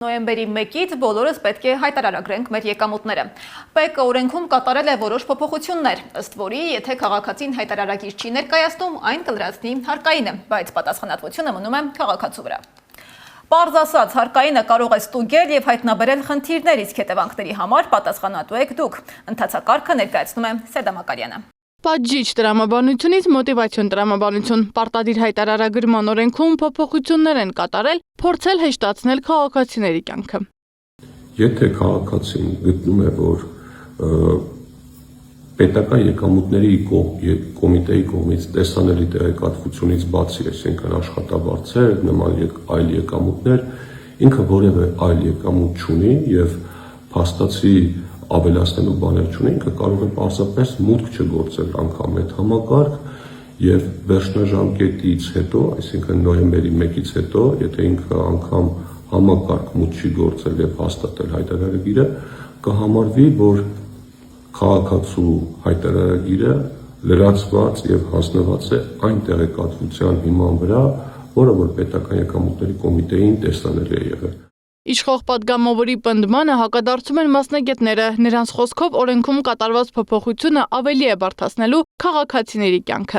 Նոյեմբերի 1-ից բոլորս պետք է հայտարարագրենք մեր եկամուտները։ ՊԿ օրենքում կատարել է որոշ փոփոխություններ, ըստ որի, եթե քաղաքացին հայտարարագիր չի ներկայացնում, այն կլրացնի հարկայինը, բայց պատասխանատվությունը մնում է քաղաքացու վրա։ Պարզ ասած, հարկայինը կարող է ստուգել եւ հայտնաբերել խնդիրներ, իսկ հետևանքների համար պատասխանատու եք դուք։ Ընթացակարգը ներկայացնում է Սեդա Մակարյանը։ Պատժիչ տրամաբանությունից մոտիվացիոն տրամաբանություն, պարտադիր հայտարարագրման օրենքում փոփոխություններ են կատարել, փորձել հեշտացնել քաղաքացիների կյանքը։ Եթե քաղաքացին գտնում է, որ պետական եկամուտների կոմիտեի կողմից տեսանելի տեղեկատվությունից բացի, այսինքն աշխատավարձեր, նման այլ եկամուտներ, ինքը որևէ այլ եկամուտ չունի եւ փաստացի ավելացնելու բաներ չունի, ինքը կարող է պարզապես մուտք չգործել անգամ այդ համակարգ եւ վերջնաժամկետից հետո, այսինքն նոյեմբերի 1-ից հետո, եթե ինքը անգամ համակարգ մուտք չի գործել եւ հաստատել հայտարարագիրը, կհամարվի, որ քաղաքացու հայտարարագիրը լրացված եւ հանձնված է այն տեղեկատվության հիման վրա, որը որ պետական եկամուտների կոմիտեին տեսանելի է եղել։ Իշխող պատգամավորի պնդմանը հակադարձում են մասնագետները, նրանց խոսքով օրենքում կատարված փոփոխությունը ավելի է բարդացնելու քաղաքացիների կյանքը։